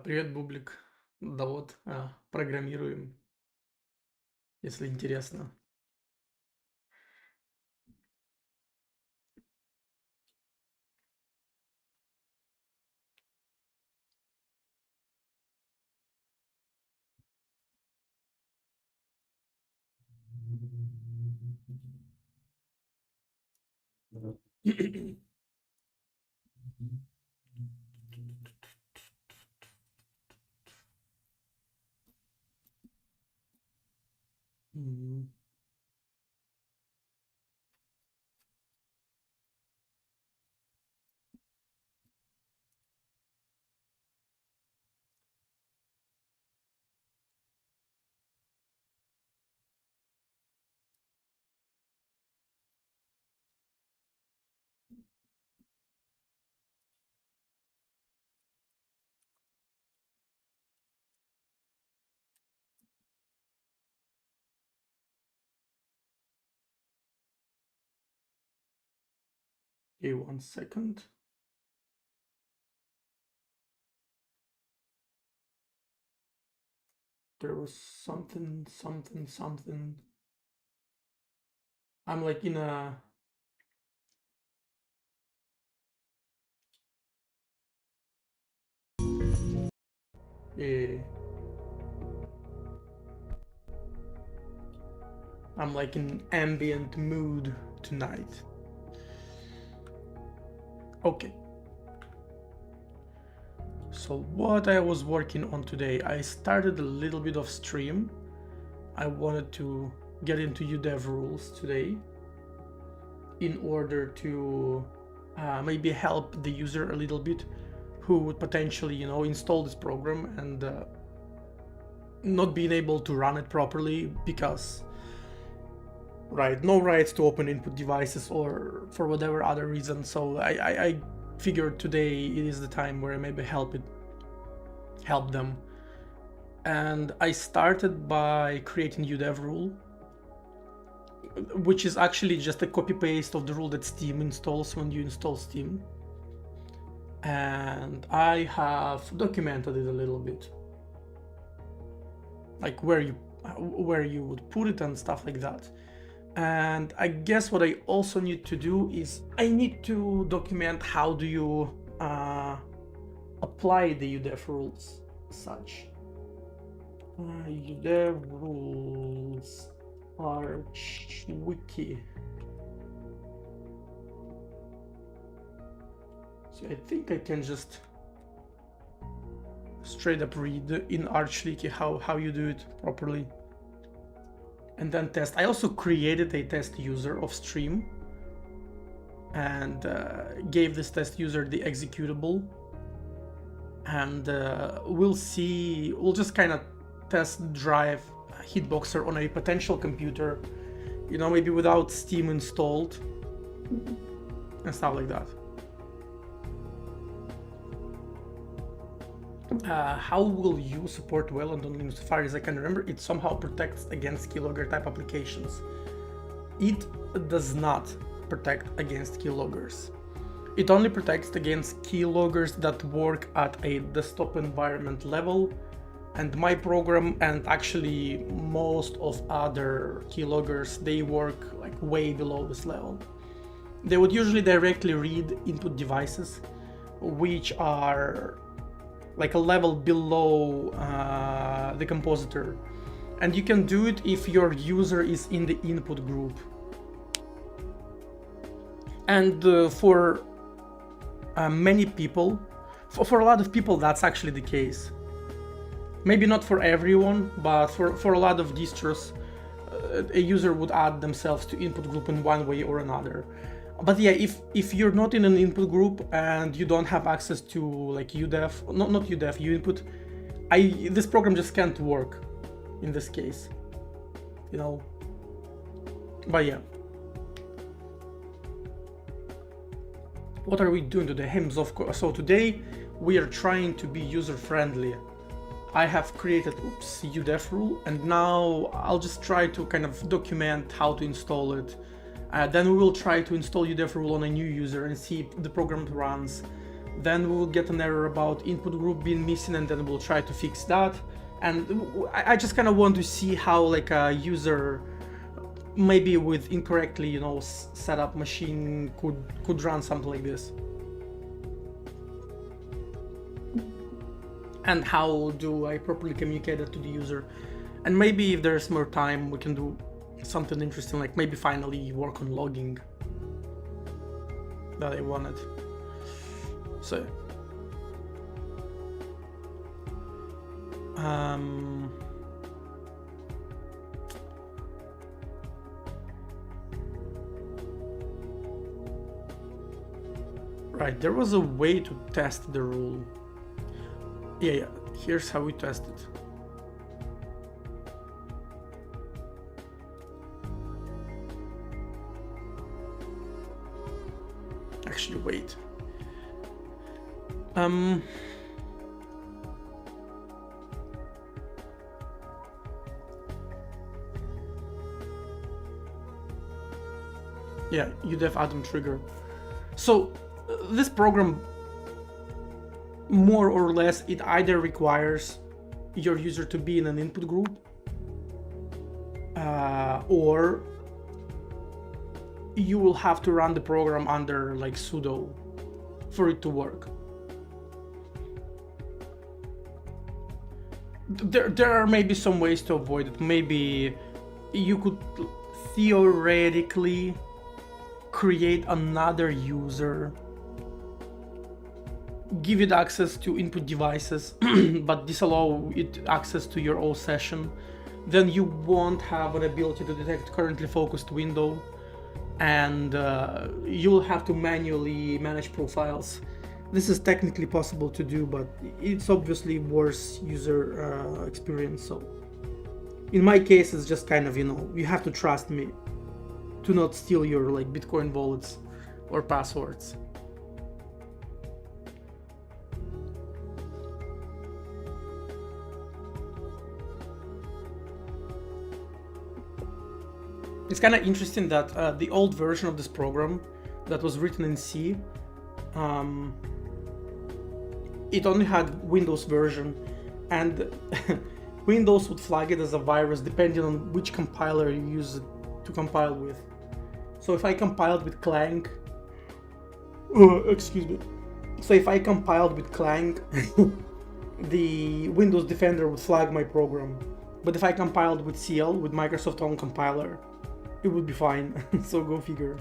Привет, Бублик. Да вот, программируем, если интересно. М, Okay, 1 second. There was something. I'm like in a. eh, I'm like in ambient mood tonight. Okay. So what I was working on today, I started a little bit of stream. I wanted to get into UDEV rules today in order to maybe help the user a little bit who would potentially, install this program and not being able to run it properly because, right, no rights to open input devices or for whatever other reason. So I figured today it is the time where I maybe help them. And I started by creating UDEV rule, which is actually just a copy paste of the rule that Steam installs when you install Steam. And I have documented it a little bit, like where you would put it and stuff like that. And I guess what I also need to do is I need to document how do you apply the UDEV rules such. UDEV rules Arch Wiki. So I think I can just straight up read in ArchWiki how you do it properly and then test. I also created a test user of stream and gave this test user the executable, and we'll just kind of test drive Hitboxer on a potential computer, maybe without Steam installed and stuff like that. How will you support Wayland on Linux? As far as I can remember, it somehow protects against keylogger type applications. It does not protect against keyloggers. It only protects against keyloggers that work at a desktop environment level, and my program and actually most of other keyloggers, they work like way below this level. They would usually directly read input devices, which are like a level below the compositor, and you can do it if your user is in the input group. And for many people, for a lot of people, that's actually the case. Maybe not for everyone, but for a lot of distros, a user would add themselves to input group in one way or another. But yeah, if you're not in an input group and you don't have access to like UDEV, not UDEV, UInput, this program just can't work in this case, But yeah. What are we doing today? So today we are trying to be user-friendly. I have created UDEV rule, and now I'll just try to kind of document how to install it. Then we will try to install UDEV rule on a new user and see if the program runs. Then we will get an error about input group being missing, and then we'll try to fix that. And I just kind of want to see how like a user, maybe with incorrectly, you know, set up machine could run something like this. And how do I properly communicate that to the user? And maybe if there's more time, we can do something interesting, like maybe finally work on logging that I wanted. So right, there was a way to test the rule. Yeah, here's how we test it. Actually, wait. Yeah, UDEV Atom trigger. So this program, more or less, it either requires your user to be in an input group, or you will have to run the program under like sudo for it to work. There are maybe some ways to avoid it. Maybe you could theoretically create another user, give it access to input devices, but disallow it access to your old session. Then you won't have an ability to detect currently focused window, and you'll have to manually manage profiles. This is technically possible to do, but it's obviously worse user experience. So in my case, it's just kind of, you know, you have to trust me to not steal your like Bitcoin wallets or passwords. It's kind of interesting that the old version of this program that was written in C, it only had Windows version, and Windows would flag it as a virus depending on which compiler you use it to compile with. So if I compiled with Clang, excuse me. So if I compiled with Clang, the Windows Defender would flag my program. But if I compiled with CL, with Microsoft own compiler, it would be fine. So go figure.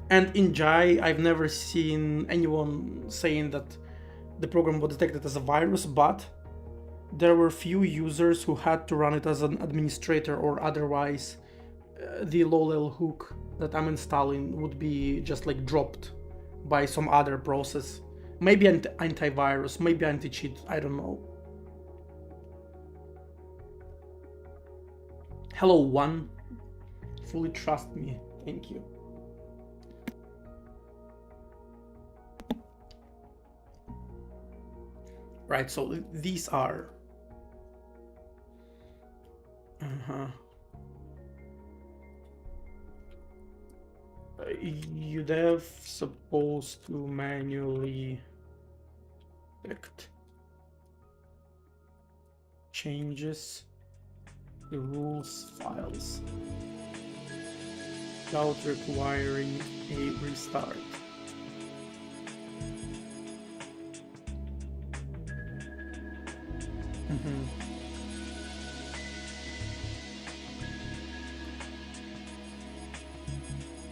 And in Jai, I've never seen anyone saying that the program was detected as a virus, but there were few users who had to run it as an administrator, or otherwise the low-level hook that I'm installing would be just like dropped by some other process. Maybe antivirus, maybe anti-cheat, I don't know. Hello one, fully trust me, thank you. Right, so these are UDEV supposed to manually detect changes the rules files without requiring a restart.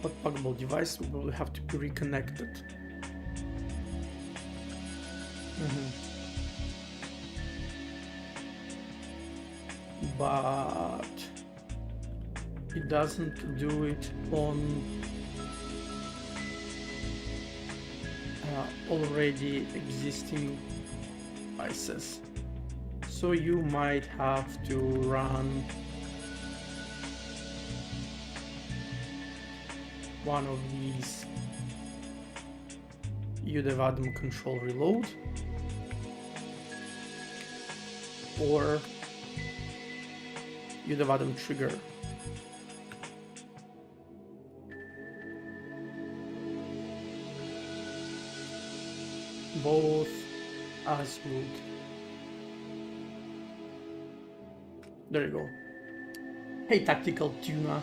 What pluggable device will have to be reconnected? But it doesn't do it on already existing devices. So you might have to run one of these UDEV Atom control reload, or UDEV Atom trigger. both as root. There you go. Hey Tactical Tuna.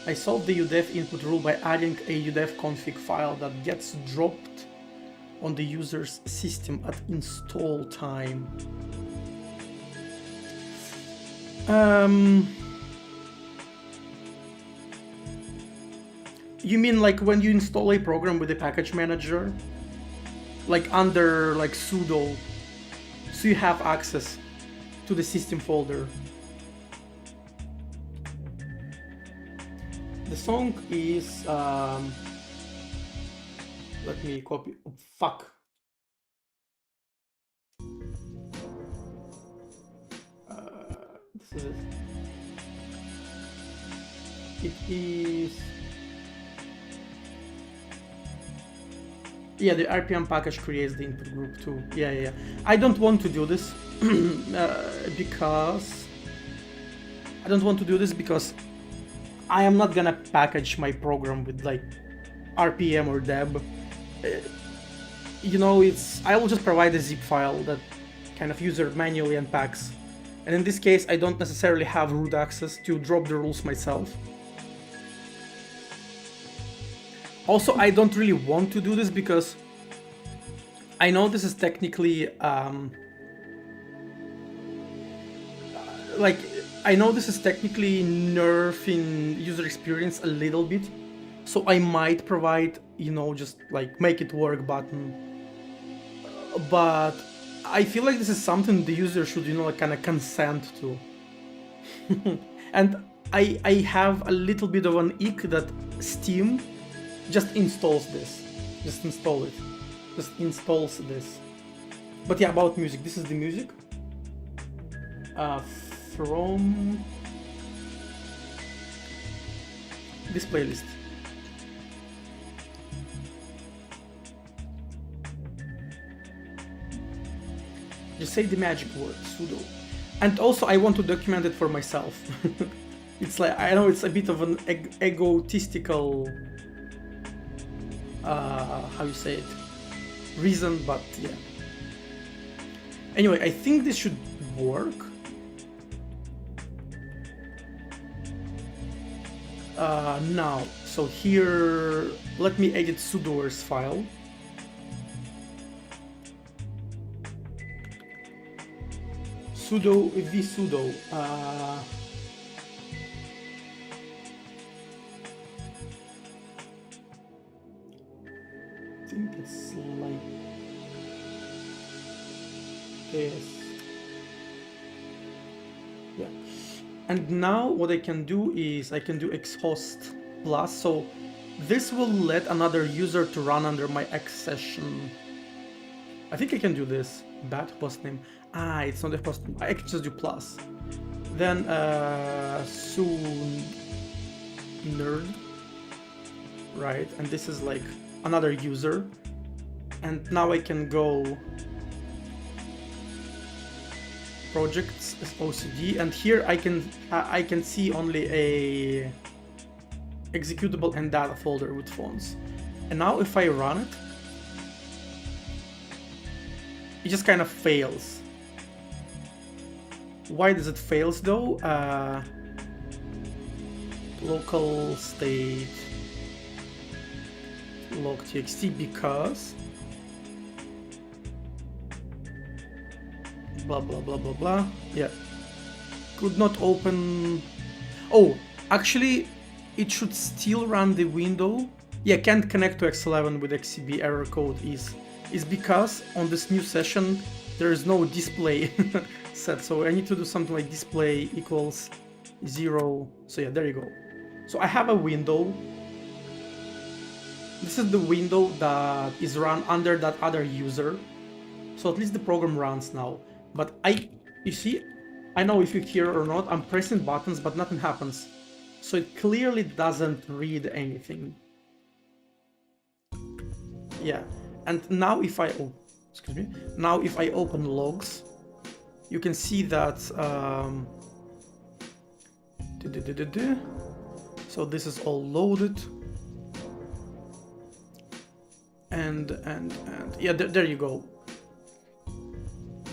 I solved the udef input rule by adding a udef config file that gets dropped on the user's system at install time. You mean like when you install a program with a package manager? Like under like sudo, so you have access to the system folder. The song is let me copy. Oh, fuck. This is it. It is. Yeah, the RPM package creates the input group too. Yeah. I don't want to do this because I am not gonna package my program with like RPM or deb. You know, I will just provide a zip file that kind of user manually unpacks. And in this case, I don't necessarily have root access to drop the rules myself. Also, I don't really want to do this because I know this is technically nerfing user experience a little bit. So I might provide, you know, just like make it work button. But I feel like this is something the user should, you know, like kind of consent to. And I have a little bit of an ick that Steam just installs this. Just install it. Just installs this. But yeah, about music. This is the music. From this playlist. Just say the magic word, sudo. And also I want to document it for myself. It's like, I know it's a bit of an egotistical how you say it, reason, but yeah. Anyway, I think this should work. Now, so here, let me edit sudoers file. Sudo vsudo. I think it's like this. Yeah. And now what I can do is I can do xhost plus. So this will let another user to run under my X session. I think I can do this. Bad hostname. Ah, it's not a host. I can just do plus. Then soon nerd. Right, and this is like another user. And now I can go projects OCD, and here I can see only a executable and data folder with fonts. And now if I run it, it just kind of fails. Why does it fails though? Local state log.txt because blah blah blah blah blah. Yeah, could not open. Oh, actually it should still run the window. Yeah, can't connect to X11 with XCB. Error code is because on this new session there is no display set, so I need to do something like display equals 0. So yeah, there you go. So I have a window. This is the window that is run under that other user. So at least the program runs now. But you see, I know if you hear or not, I'm pressing buttons, but nothing happens. So it clearly doesn't read anything. Yeah, and now if I, now if I open logs, you can see that, so this is all loaded. and yeah, there you go.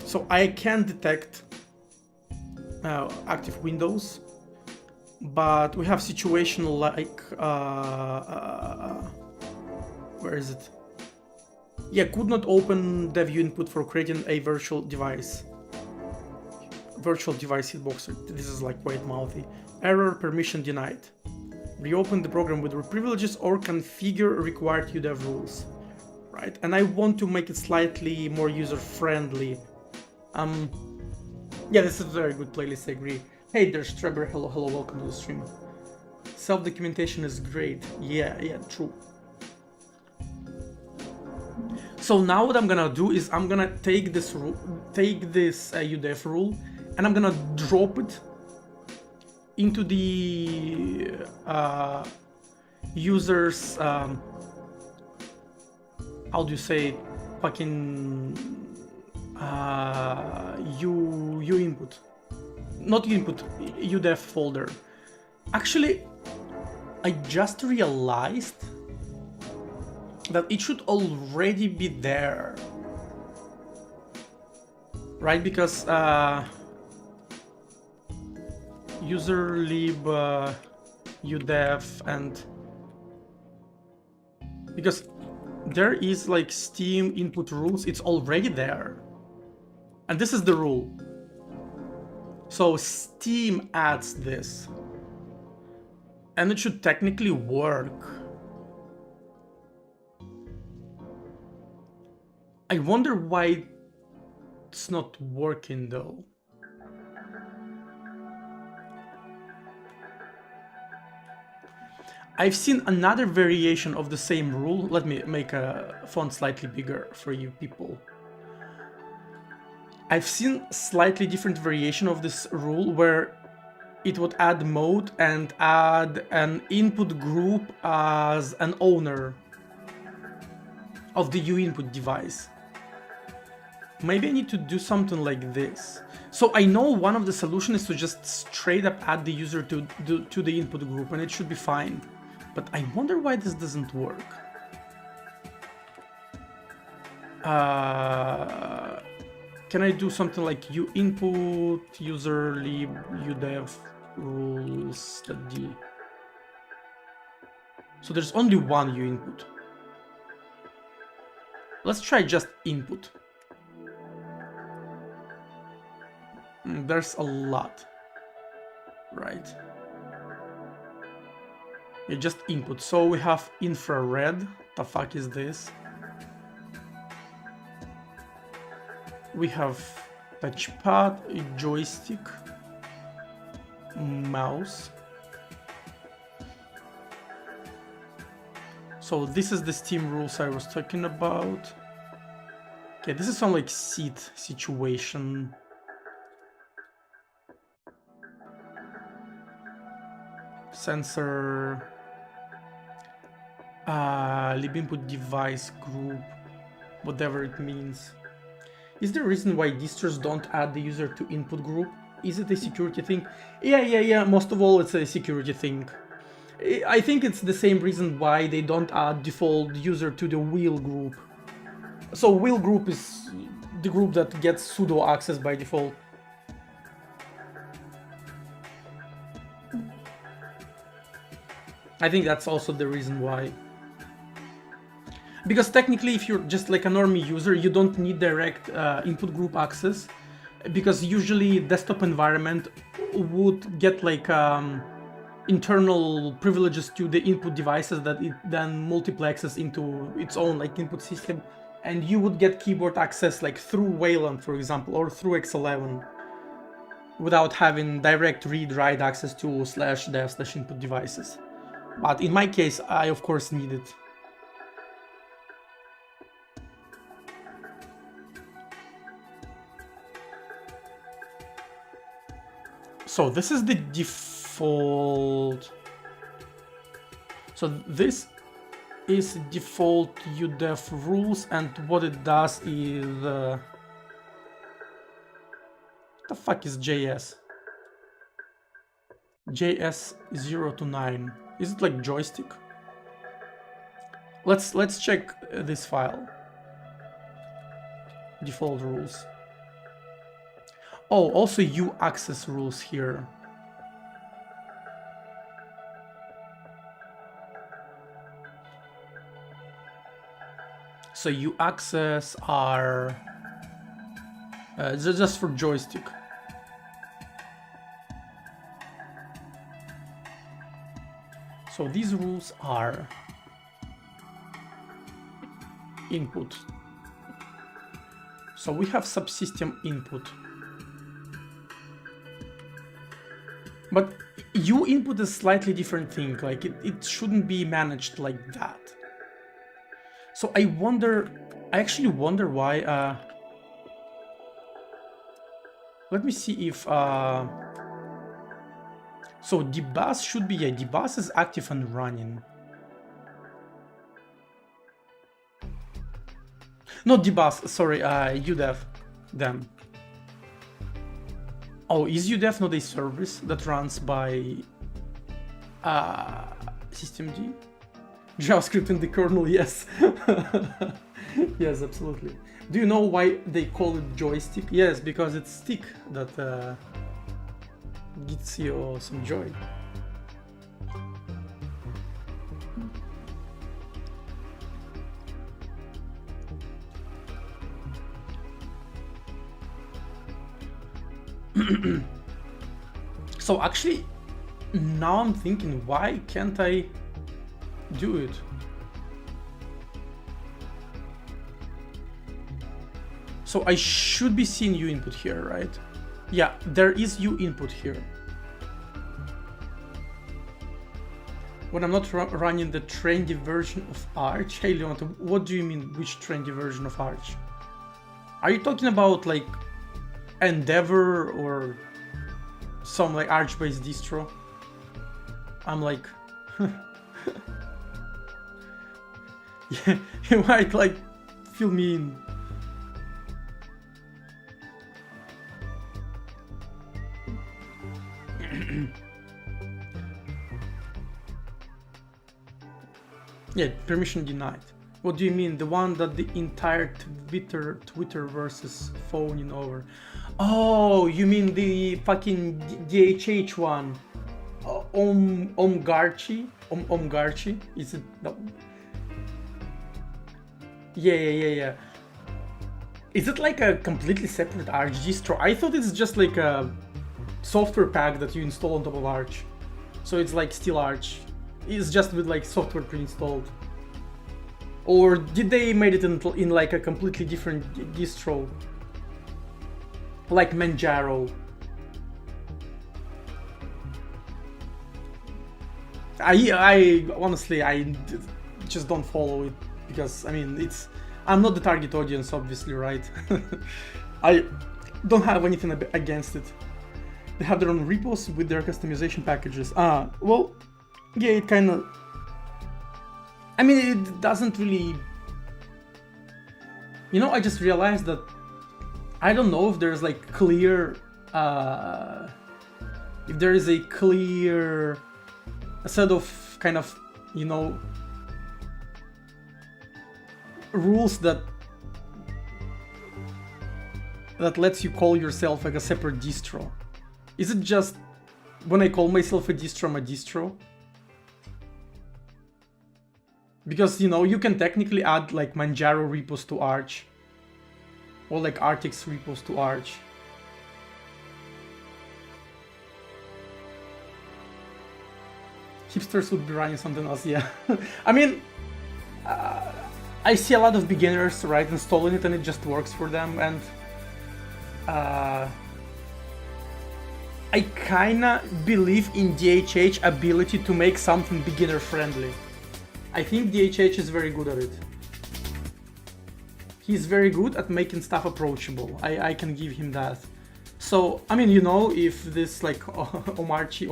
So I can detect active windows, but we have situation like where is it? Yeah, could not open dev input for creating a virtual device hitbox. This is like quite mouthy. Error, permission denied. Reopen the program with root privileges or configure required UDEV rules. Right, and I want to make it slightly more user-friendly. Yeah, this is a very good playlist, I agree. Hey there's Trevor, hello, welcome to the stream. Self-documentation is great. Yeah, true. So now what I'm gonna do is I'm gonna take this UDEF rule, and I'm gonna drop it into the user's how do you say, fucking U input, not input, UDEF folder. Actually, I just realized that it should already be there, right? Because user lib UDEF, and because there is like Steam input rules, it's already there, and this is the rule. So Steam adds this, and it should technically work. I wonder why it's not working though. I've seen another variation of the same rule. Let me make a font slightly bigger for you people. I've seen slightly different variation of this rule where it would add mode and add an input group as an owner of the uInput device. Maybe I need to do something like this. So I know one of the solutions is to just straight up add the user to the input group, and it should be fine. But I wonder why this doesn't work. Can I do something like uInput, user lib, udev rules d? So there's only one uInput. Let's try just input. There's a lot, right? Yeah, just input. So we have infrared. The fuck is this? We have touchpad, a joystick, mouse. So this is the Steam rules I was talking about. Okay, this is some like seat situation. Sensor, libinput device group, whatever it means. Is there a reason why distros don't add the user to input group? Is it a security thing? Yeah, most of all it's a security thing. I think it's the same reason why they don't add default user to the wheel group. So wheel group is the group that gets sudo access by default. I think that's also the reason why. Because technically, if you're just like a normie user, you don't need direct input group access, because usually desktop environment would get like internal privileges to the input devices that it then multiplexes into its own like input system, and you would get keyboard access like through Wayland, for example, or through X11, without having direct read-write access to /dev/input devices. But in my case, I of course need it. So this is the default. So this is default UDEF rules, and what it does is what the fuck is JS? JS 0 to 9. Is it like joystick? Let's check this file. Default rules. Oh, also you access rules here. So you access are just for joystick. So these rules are input. So we have subsystem input. But you input is slightly different thing, like it shouldn't be managed like that. So I actually wonder why, let me see if, so dbus should be, yeah, dbus is active and running. Not dbus, sorry, udev, them. Oh, is udev not a service that runs by systemd? JavaScript in the kernel, yes. Yes, absolutely. Do you know why they call it joystick? Yes, because it's stick that gives you some joy. So actually, now I'm thinking, why can't I do it? So I should be seeing U input here, right? Yeah, there is U input here. When I'm not running the trendy version of Arch. Hey Leonto, what do you mean, which trendy version of Arch? Are you talking about like Endeavor or some like Arch-based distro? I'm like, yeah, you might like feel mean. Yeah, permission denied. What do you mean? The one that the entire Twitterverse is phoning over? Oh, you mean the fucking DHH one? Omgarchi? Omgarchi? Is it? No. Yeah. Is it like a completely separate Arch distro? I thought it's just like a software pack that you install on top of Arch. So it's like still Arch. It's just with like software pre-installed. Or did they made it in like a completely different distro? Like Manjaro. I honestly, I just don't follow it because, I mean, I'm not the target audience, obviously, right? I don't have anything against it. They have their own repos with their customization packages. Well, yeah, it kind of, I mean, it doesn't really, you know, I just realized that I don't know if there's like clear, if there is a clear set of kind of, you know, rules that lets you call yourself like a separate distro. Is it just when I call myself a distro, I'm a distro? Because, you know, you can technically add like Manjaro repos to Arch or like Artix repos to Arch. Hipsters would be running something else, yeah. I mean, I see a lot of beginners, right, installing it and it just works for them, and I kinda believe in DHH ability to make something beginner friendly. I think DHH is very good at it. He's very good at making stuff approachable. I can give him that. So, I mean, you know, if this like Omgarchi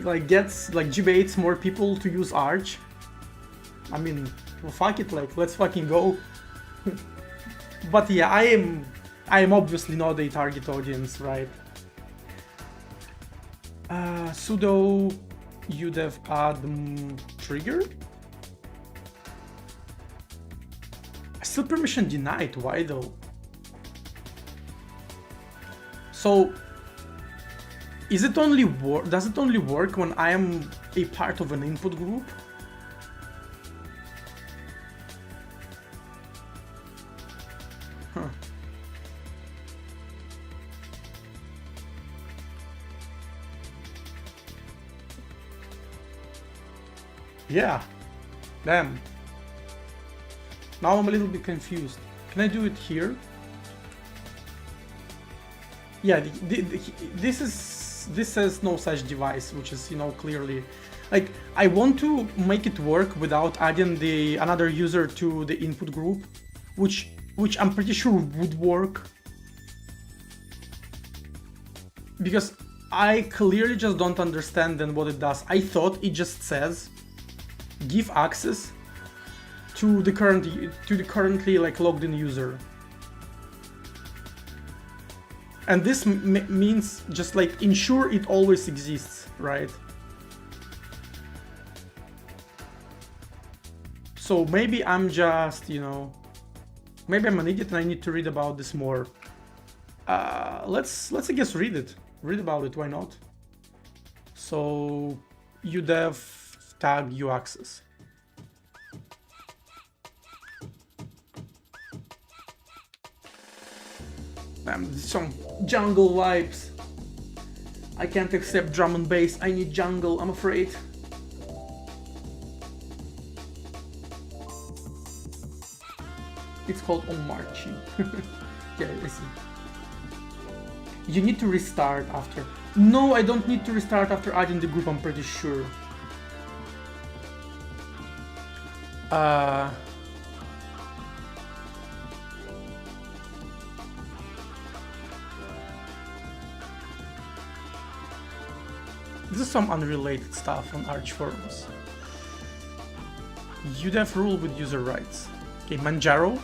like gets like debates more people to use Arch, I mean, well, fuck it, like let's fucking go. But yeah, I am obviously not a target audience, right? Sudo udev add trigger. Still permission denied. Why though? So is it only does it only work when I am a part of an input group? Huh. Yeah. Damn. Now I'm a little bit confused. Can I do it here? Yeah, this says no such device, which is, you know, clearly like I want to make it work without adding another user to the input group, which I'm pretty sure would work, because I clearly just don't understand then what it does. I thought it just says give access to the currently like logged in user. And this means just like ensure it always exists, right? So maybe I'm just, you know, maybe I'm an idiot and I need to read about this more. Let's I guess read about it, why not? So udev tag uaccess. Some jungle vibes. I can't accept drum and bass. I need jungle, I'm afraid. It's called Omarchi. Yeah, I see. You need to restart after. No, I don't need to restart after adding the group, I'm pretty sure. This is some unrelated stuff on Arch forums. udev rule with user rights. Okay, Manjaro.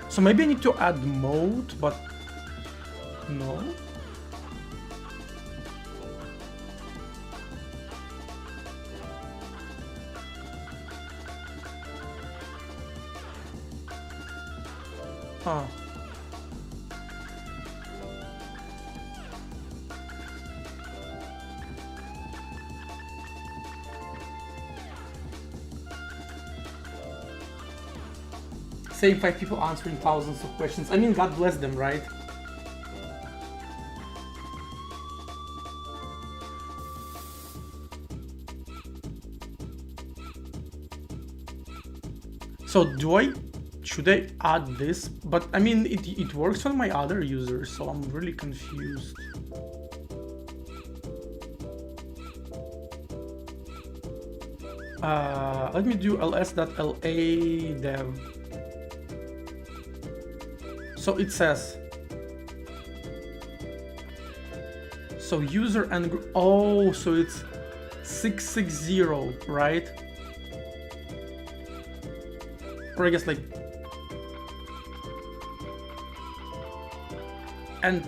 So maybe I need to add mode, but no. Huh. Same 5 people answering thousands of questions. I mean, God bless them, right? So should I add this? But I mean, it works on my other users, so I'm really confused. Let me do ls.la dev. So it says, so user and group, oh, so it's 660, right? Or I guess like, and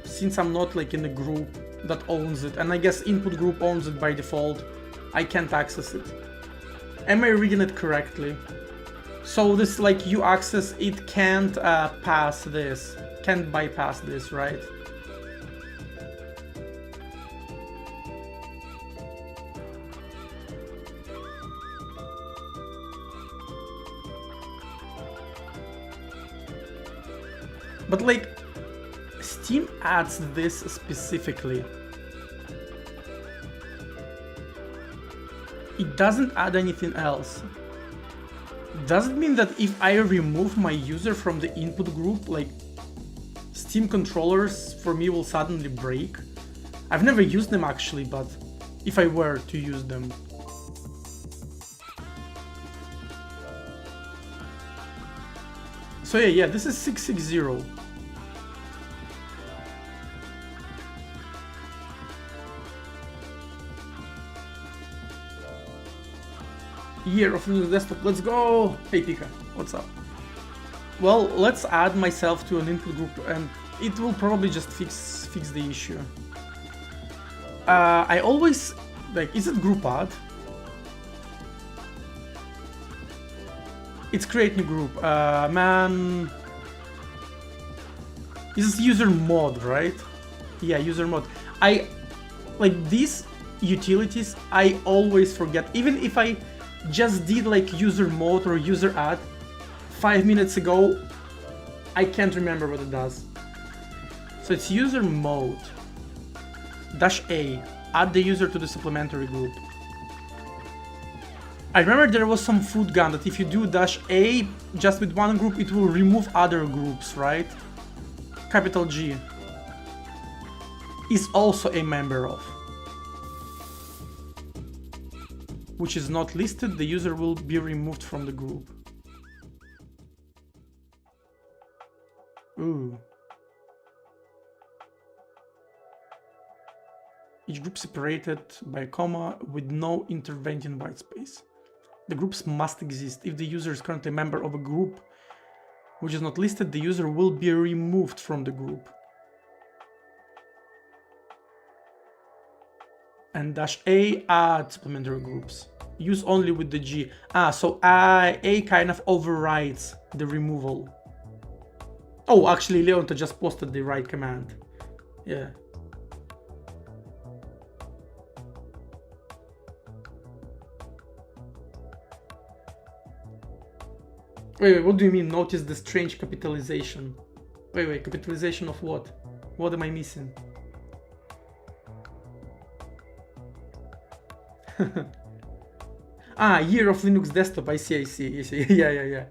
since I'm not like in a group that owns it, and I guess input group owns it by default, I can't access it. Am I reading it correctly? So this like uaccess, it can't pass this, can't bypass this, right? But like, Steam adds this specifically. It doesn't add anything else. Does it mean that if I remove my user from the input group, like Steam controllers for me will suddenly break? I've never used them actually, but if I were to use them. So yeah, this is 660. Year of Linux Desktop, let's go! Hey Pika, what's up? Well, let's add myself to an input group and it will probably just fix the issue. I always, like, is it group add? It's create new group. Man, this is user mod, right? Yeah, user mod. I, like, these utilities, I always forget. Even if I just did like user mod or user add 5 minutes ago, I can't remember what it does. So it's user mode -A, add the user to the supplementary group. I remember there was some food gun that if you do -A just with one group, it will remove other groups, right? Capital G is also a member of, which is not listed, the user will be removed from the group. Ooh. Each group separated by a comma with no intervention white space. The groups must exist. If the user is currently a member of a group which is not listed, the user will be removed from the group. And -A, add supplementary groups. Use only with the G. So A kind of overrides the removal. Oh, actually, Leonta just posted the right command. Yeah. Wait, what do you mean? Notice the strange capitalization. Wait, capitalization of what? What am I missing? Year of Linux desktop. I see. Yeah. Yeah.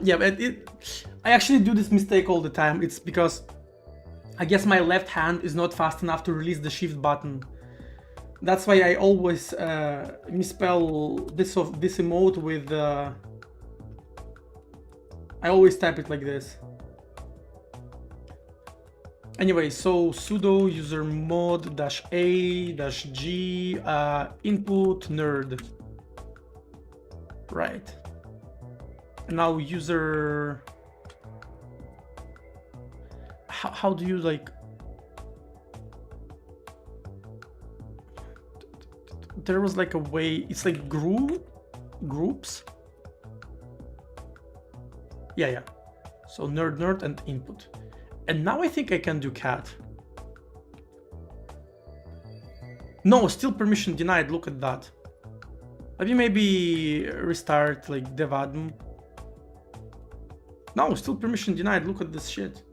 Yeah, but I actually do this mistake all the time. It's because I guess my left hand is not fast enough to release the shift button. That's why I always misspell this emote with I always type it like this. Anyway, so sudo user mod -A-g input nerd. Right. And now user. How do you like? There was like a way. It's like groups. Yeah. So nerd and input. And now I think I can do cat. No, still permission denied. Look at that. Let me maybe restart like devadm. No, still permission denied. Look at this shit.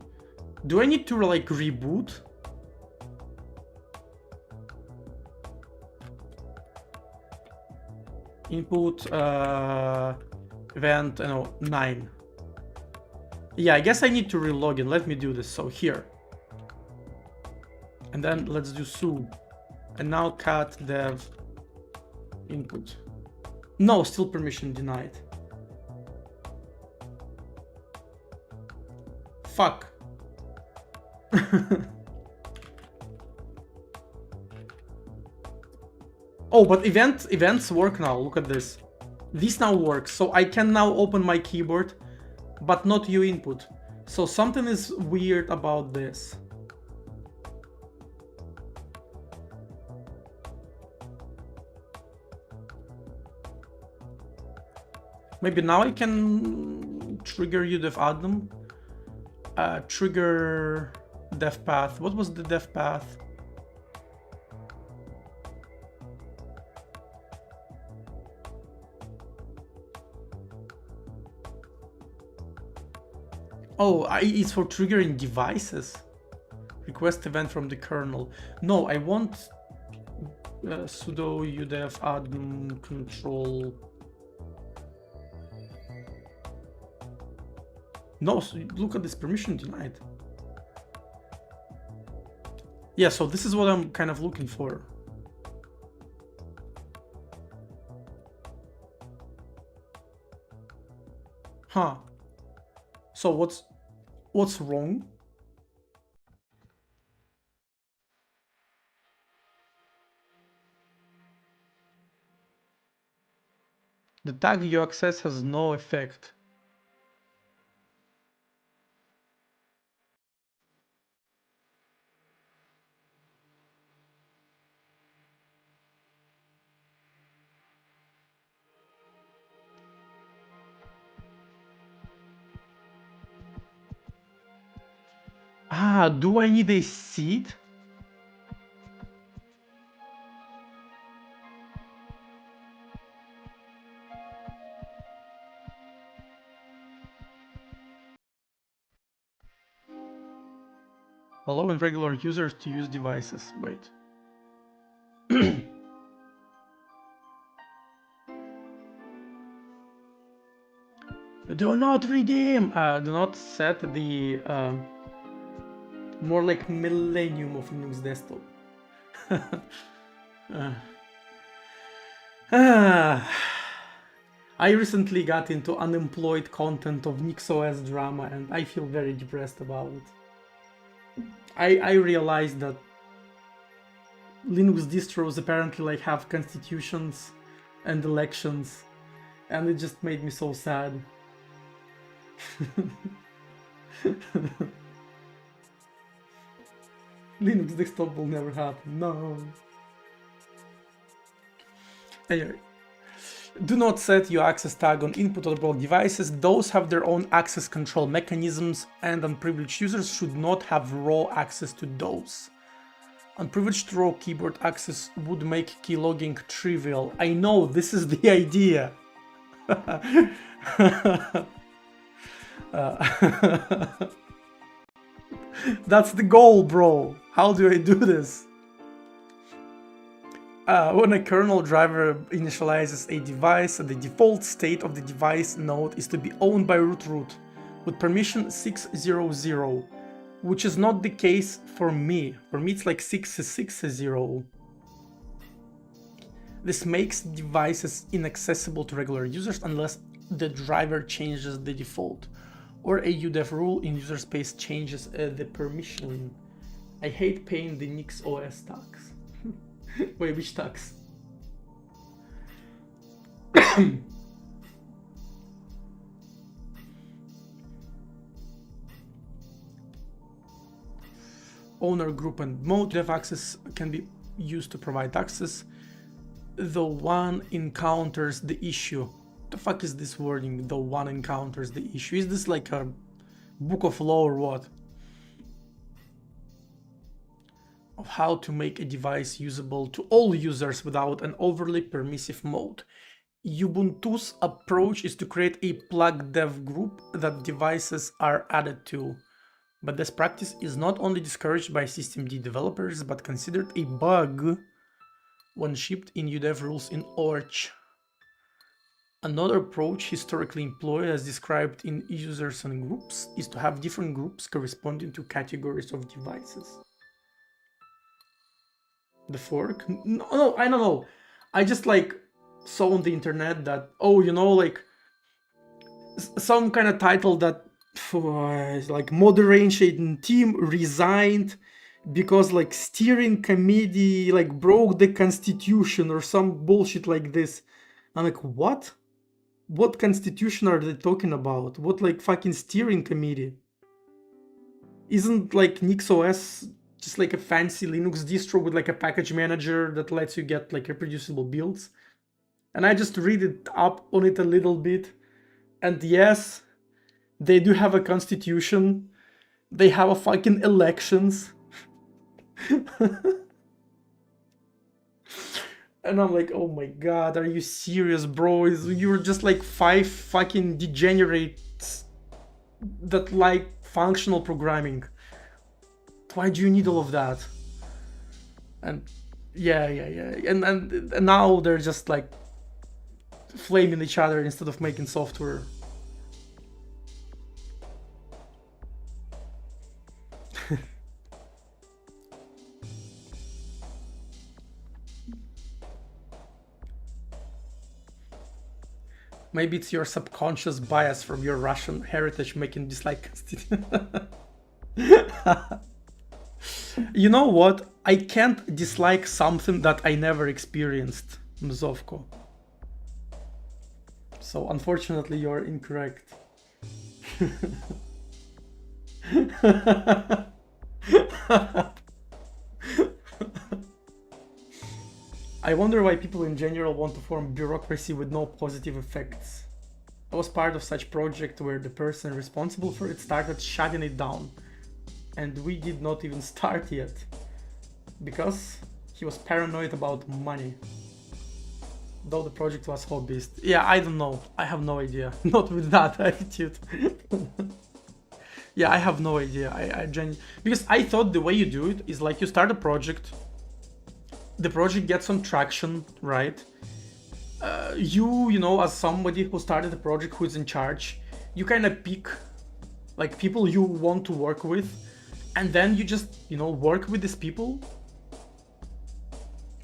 Do I need to like reboot? Input event, 9. Yeah, I guess I need to relog in. Let me do this. So here. And then let's do su. And now cat dev input. No, still permission denied. Fuck. Oh, but events work now. Look at this. This now works. So I can now open my keyboard, but not U input. So something is weird about this. Maybe now I can trigger udef addm. Trigger dev path. What was the dev path? Oh, it's for triggering devices. Request event from the kernel. No, I want sudo udef addm control. No, so look at this, permission denied. Yeah, so this is what I'm kind of looking for. Huh. So what's wrong? The tag you access has no effect. Ah, do I need a seed? Allowing regular users to use devices. Wait. Do not redeem! Do not set the more like millennium of Linux desktop. I recently got into unemployed content of NixOS drama and I feel very depressed about it. I realized that Linux distros apparently like have constitutions and elections, and it just made me so sad. Linux desktop will never happen, no. Anyway, do not set your access tag on input or block devices. Those have their own access control mechanisms, and unprivileged users should not have raw access to those. Unprivileged raw keyboard access would make keylogging trivial. I know, this is the idea. That's the goal, bro. How do I do this? When a kernel driver initializes a device, the default state of the device node is to be owned by root with permission 600, which is not the case for me. For me it's like 660. This makes devices inaccessible to regular users unless the driver changes the default, or a UDEF rule in user space changes the permission. I hate paying the NixOS tax. Wait, which tax? Owner group and mode dev access can be used to provide access. The one encounters the issue. The fuck is this wording? The one encounters the issue. Is this like a book of law or what? Of how to make a device usable to all users without an overly permissive mode. Ubuntu's approach is to create a plug dev group that devices are added to. But this practice is not only discouraged by systemd developers, but considered a bug when shipped in UDEV rules in Orch. Another approach historically employed as described in users and groups is to have different groups corresponding to categories of devices. The fork? No, I don't know. I just like saw on the internet that, oh, you know, like some kind of title that like moderation team resigned because like steering committee like broke the constitution or some bullshit like this. I'm like, what? What constitution are they talking about? What like fucking steering committee? Isn't like NixOS just like a fancy Linux distro with like a package manager that lets you get like reproducible builds? And I just read it up on it a little bit, and yes, they do have a constitution, they have a fucking elections. And I'm like, oh my god, are you serious, bro? You're just like 5 fucking degenerates that like functional programming. Why do you need all of that? And yeah. And now they're just like flaming each other instead of making software. Maybe it's your subconscious bias from your Russian heritage making dislike constitution. You know what? I can't dislike something that I never experienced, Mzovko. So unfortunately, you're incorrect. I wonder why people in general want to form bureaucracy with no positive effects. I was part of such project where the person responsible for it started shutting it down, and we did not even start yet because he was paranoid about money. Though the project was hobbyist. Yeah, I don't know. I have no idea. Not with that attitude. Yeah, I have no idea. Because I thought the way you do it is like you start a project, the project gets some traction, right? You know, as somebody who started the project, who is in charge, you kind of pick like people you want to work with, and then you just, you know, work with these people,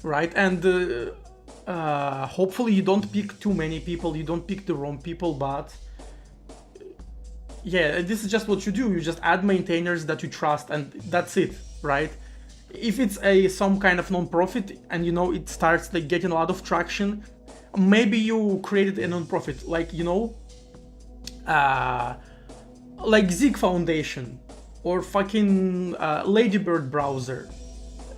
right? And hopefully you don't pick too many people, you don't pick the wrong people, but yeah, this is just what you do. You just add maintainers that you trust, and that's it, right? If it's some kind of non-profit and you know it starts like getting a lot of traction, maybe you created a non-profit, like, you know, like Zig Foundation or fucking Ladybird browser,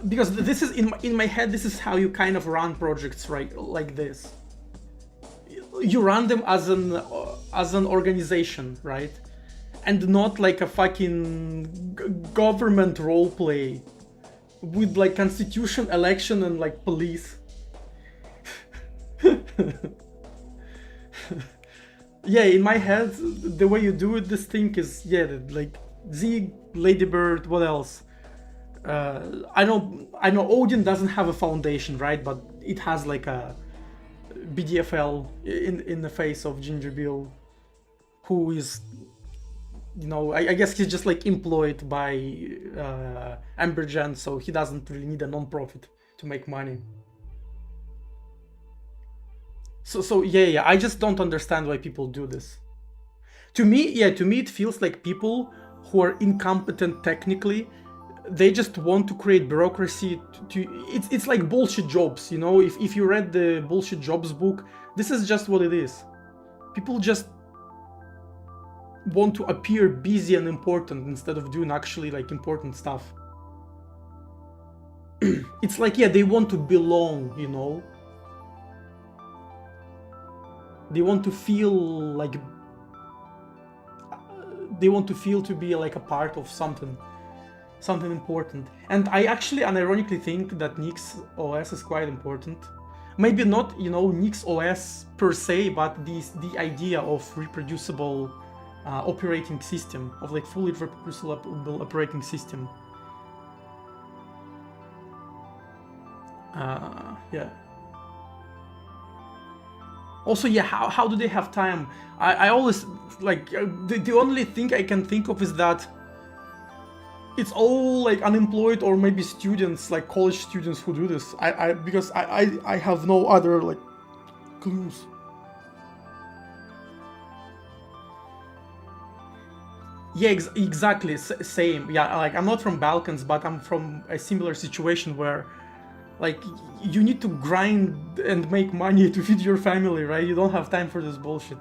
because this is in my head. This is how you kind of run projects, right? Like this, you run them as an organization, right? And not like a fucking government role play with like constitution, election, and like police. Yeah, in my head, the way you do it, this thing is, yeah, like Zig, Ladybird, what else? I know Odin doesn't have a foundation, right? But it has like a BDFL in the face of Ginger Bill, who is, you know, I guess he's just like employed by Ambergen, so he doesn't really need a non-profit to make money. So yeah, I just don't understand why people do this. To me, it feels like people who are incompetent technically, they just want to create bureaucracy it's like bullshit jobs, you know. If you read the bullshit jobs book, this is just what it is. People just want to appear busy and important instead of doing actually like important stuff. It's like, yeah, they want to belong, you know. They want to feel like to be like a part of something important. And I actually unironically think that Nix OS is quite important. Maybe not, you know, Nix OS per se, but the idea of reproducible operating system, of like fully reproducible operating system. Yeah. Also, yeah, how do they have time? I always like the only thing I can think of is that it's all like unemployed or maybe students, like college students who do this. Because I have no other like clues. Yeah, exactly, same. Yeah, like I'm not from Balkans, but I'm from a similar situation where like you need to grind and make money to feed your family, right? You don't have time for this bullshit.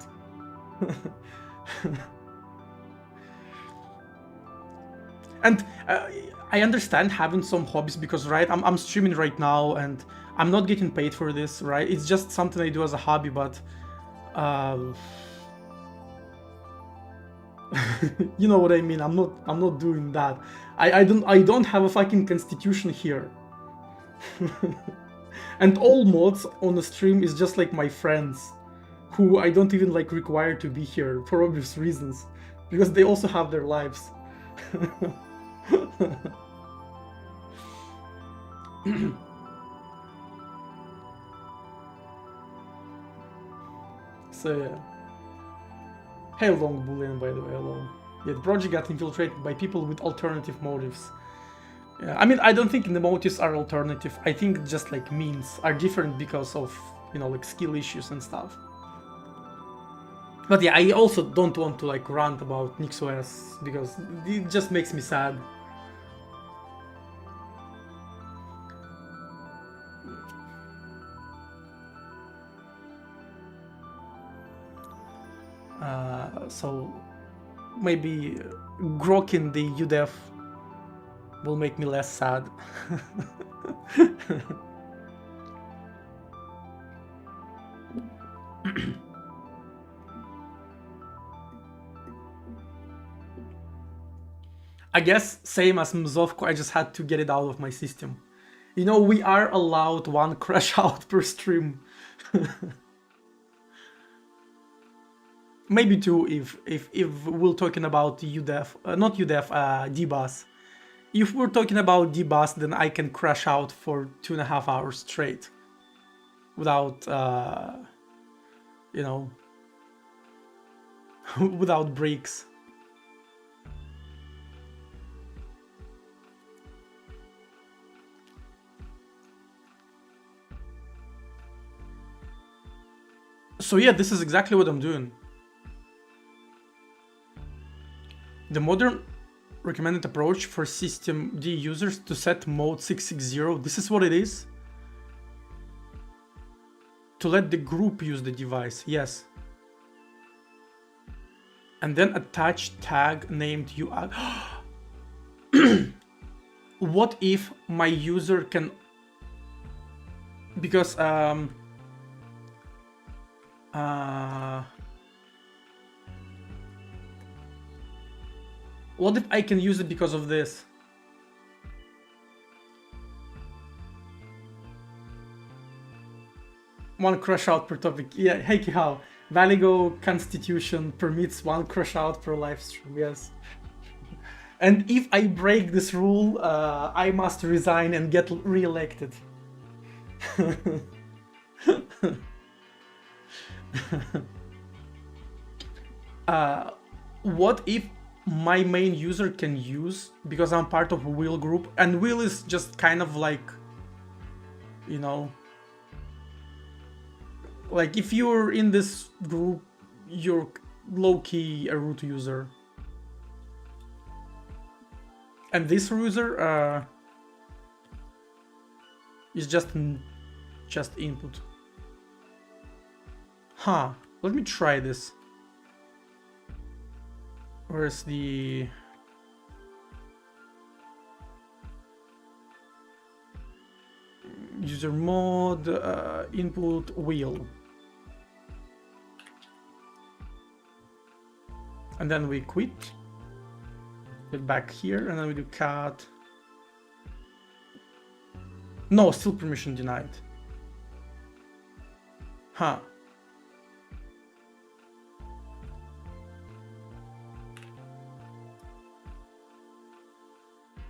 And I understand having some hobbies because, right, I'm streaming right now and I'm not getting paid for this, right? It's just something I do as a hobby, but you know what I mean. I'm not doing that. I don't have a fucking constitution here. And all mods on the stream is just like my friends, who I don't even like require to be here for obvious reasons, because they also have their lives. So yeah. Hey, Long Boolean, by the way, hello. Yeah, the project got infiltrated by people with alternative motives. Yeah, I mean, I don't think the motives are alternative. I think just like means are different because of, you know, like skill issues and stuff. But yeah, I also don't want to like rant about NixOS because it just makes me sad. So maybe grok in the UDEF will make me less sad. I guess same as Mzovko, I just had to get it out of my system. You know, we are allowed one crash out per stream. Maybe two if we're talking about UDEF, not UDEF, DBus. If we're talking about DBus, then I can crash out for 2.5 hours straight without, you know, without breaks. So yeah, this is exactly what I'm doing. The modern recommended approach for systemd users to set mode 660, this is what it is. To let the group use the device, yes. And then attach tag named UI. What if my user can, because what if I can use it because of this? One crash out per topic. Yeah, hey Kihao. Valigo constitution permits one crash out per live stream, yes. And if I break this rule, I must resign and get re-elected. What if my main user can use, because I'm part of a wheel group, and wheel is just kind of like, you know, like if you're in this group, you're low-key a root user. And this user is just input. Huh, let me try this. Where's the... user mode, input, wheel. And then we quit. Get back here, and then we do cat. No, still permission denied. Huh.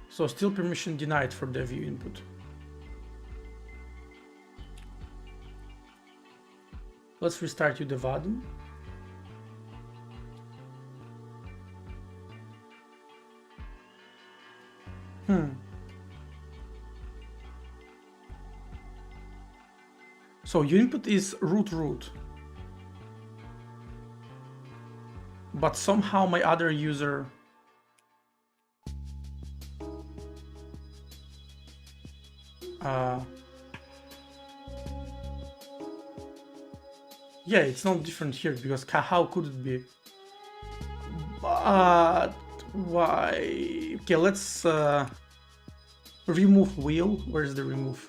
So still permission denied for the view input. Let's restart UDEVADM. So your input is root, but somehow my other user yeah, it's not different here, because how could it be? But why? Okay, let's remove wheel. Where's the remove?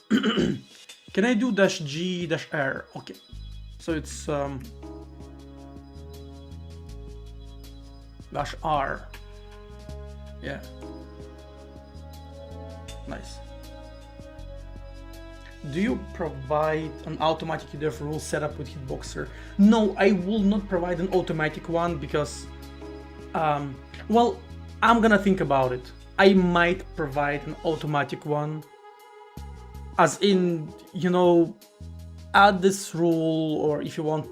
Can I do -G -R? Okay, so it's -R. Yeah, nice. Do you provide an automatic UDEF rule setup with Hitboxer? No, I will not provide an automatic one because, well, I'm gonna think about it. I might provide an automatic one, as in, you know, add this rule, or if you want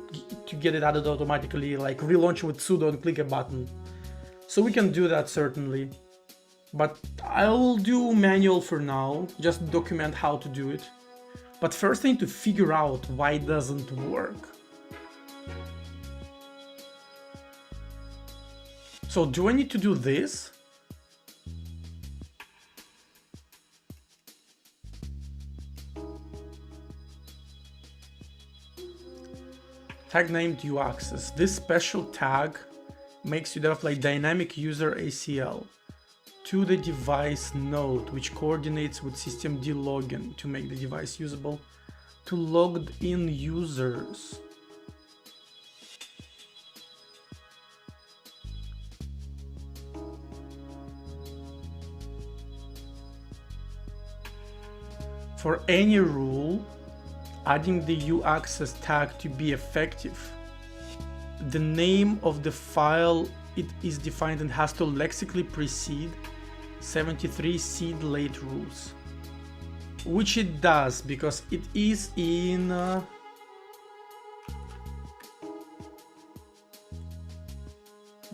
to get it added automatically, like relaunch with sudo and click a button. So we can do that certainly, but I'll do manual for now, just document how to do it. But first I need to figure out why it doesn't work. So do I need to do this? Tag named uAccess. This special tag makes UDEV apply dynamic user ACL to the device node, which coordinates with systemd login to make the device usable to logged in users. For any rule, adding the uAccess tag to be effective, the name of the file it is defined and has to lexically precede 73 seed late rules, which it does because it is in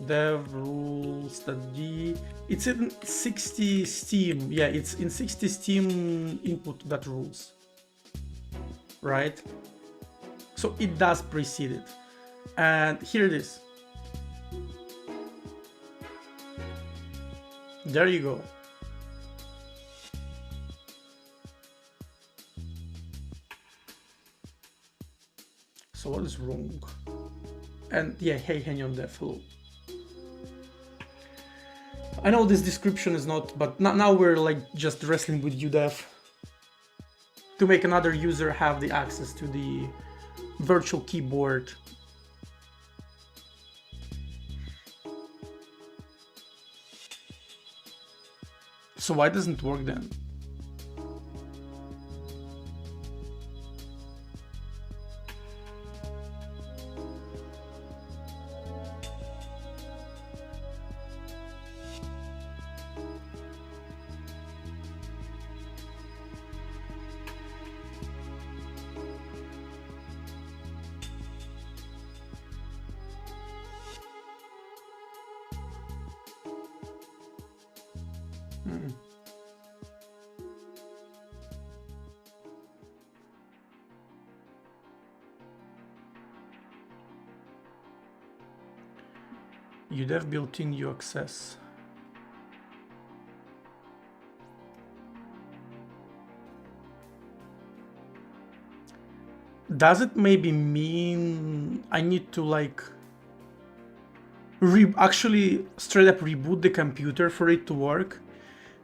dev rules.d. It's in 60 Steam. Yeah, it's in 60 Steam input.rules, right? So it does precede it. And here it is. There you go. So what is wrong? And yeah, hey, hang on there, hello. I know this description is not, but now we're like just wrestling with UDEV to make another user have the access to the virtual keyboard. So why doesn't it work then? UDEV built-in uAccess. Does it maybe mean I need to like actually straight up reboot the computer for it to work?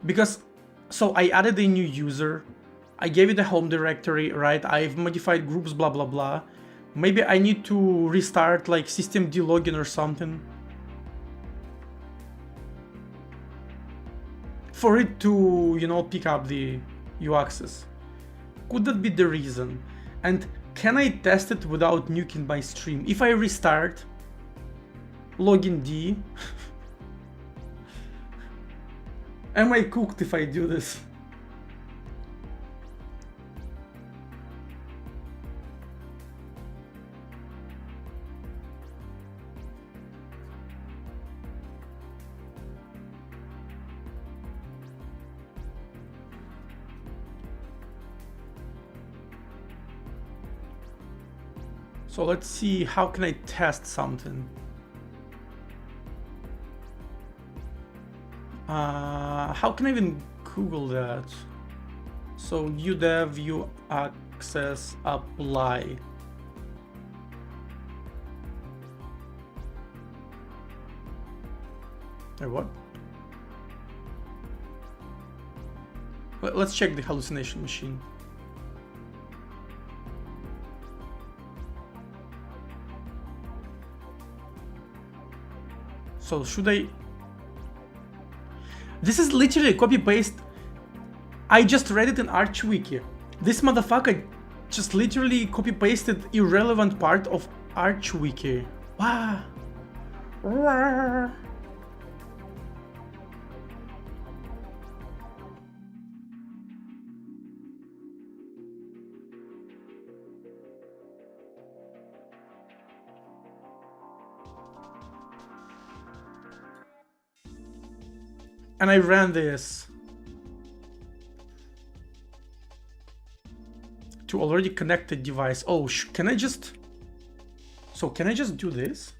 Because so I added a new user, I gave it a home directory, right? I've modified groups, blah blah blah. Maybe I need to restart like systemd login or something for it to, you know, pick up the uAccess. Could that be the reason? And can I test it without nuking my stream? If I restart login D, am I cooked if I do this? So let's see, how can I test something? How can I even Google that? So UDEV uAccess apply. Or what? Let's check the hallucination machine. So should I? This is literally a copy paste. I just read it in ArchWiki. This motherfucker just literally copy pasted irrelevant part of ArchWiki. Wow. And I ran this to already connected device. Oh, can I just... So can I just do this?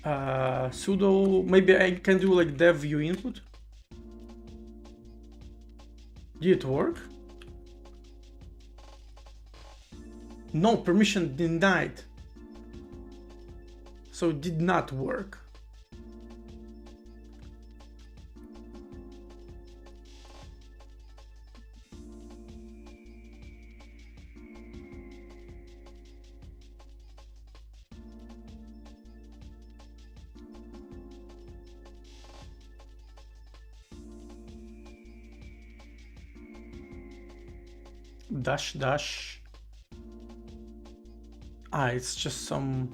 Sudo, maybe I can do like dev view input. Did it work? No, permission denied. So it did not work. Dash dash. Ah, it's just some.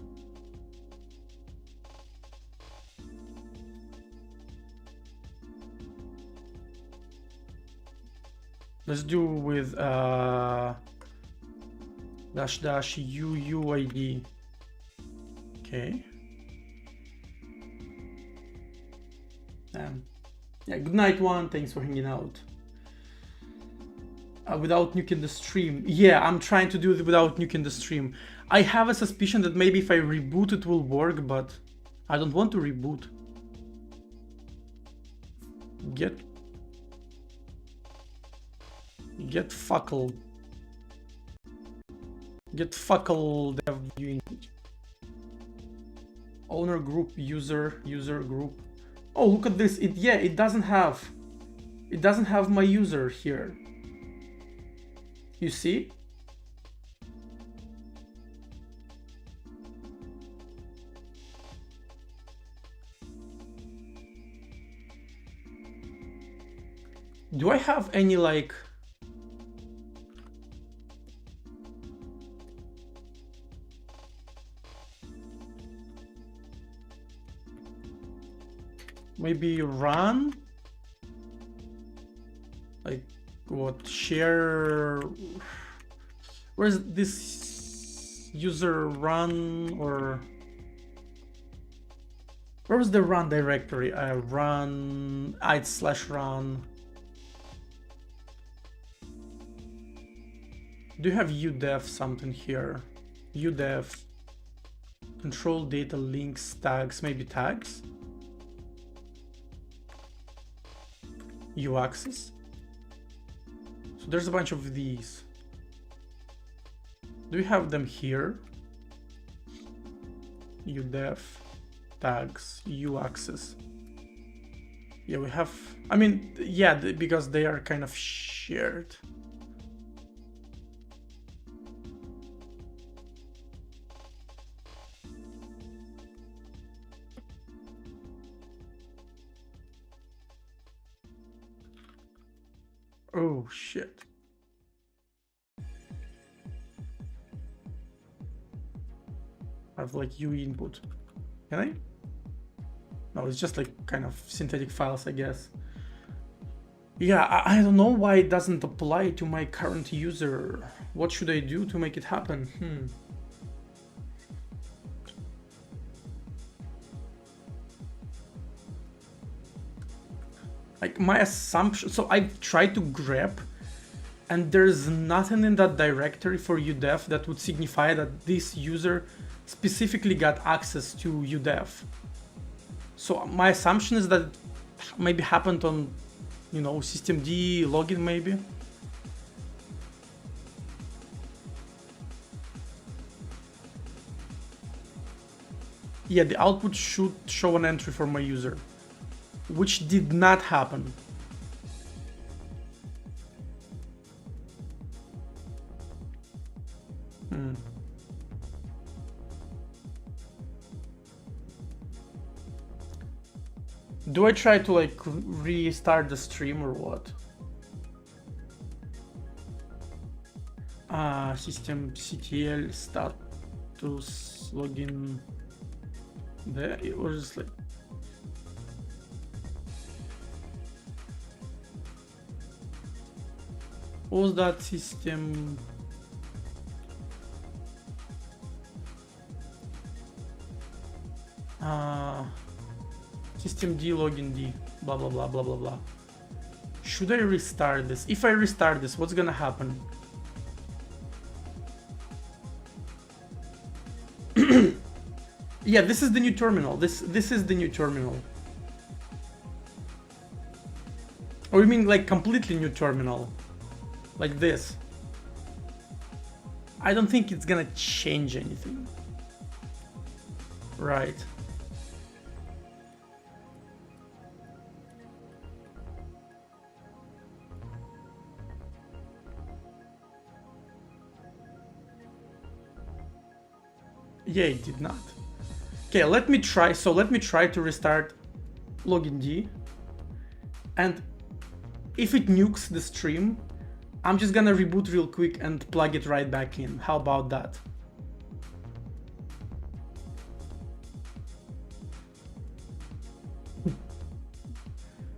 Let's do with dash dash UUID. Okay. Yeah, good night, one. Thanks for hanging out. Without nuking the stream. Yeah, I'm trying to do it without nuking the stream. I have a suspicion that maybe if I reboot it will work, but I don't want to reboot. Get fuckle. Get fuckle dev unit. Owner group, user group. Oh, look at this. It doesn't have my user here. You see? Do I have any like maybe run? Like what? Share? Where's this user run? Or where was the run directory? Run /run. Do you have udev something here? Udev control data links tags, maybe tags? uaccess. So there's a bunch of these. Do we have them here? udev tags uaccess. Yeah, we have. I mean, yeah, because they are kind of shared. Oh shit. I have like UE input. Can I? No, it's just like kind of synthetic files, I guess. Yeah, I don't know why it doesn't apply to my current user. What should I do to make it happen? Like my assumption, so I've tried to grep and there's nothing in that directory for udev that would signify that this user specifically got access to udev. So my assumption is that it maybe happened on, you know, systemd login maybe. Yeah, the output should show an entry for my user, which did not happen. Do I try to like restart the stream or what? Systemctl status login there, or just like what was that system? Systemd login d blah blah blah blah blah blah. Should I restart this? If I restart this, what's gonna happen? Yeah, this is the new terminal. This is the new terminal. Or you mean like completely new terminal? Like this? I don't think it's gonna change anything. Right. Yeah, it did not. Okay, let me try. So let me try to restart login D. And if it nukes the stream, I'm just gonna reboot real quick and plug it right back in. How about that?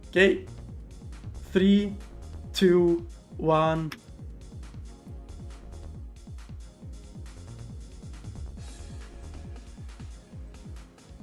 Okay, 3, 2, 1.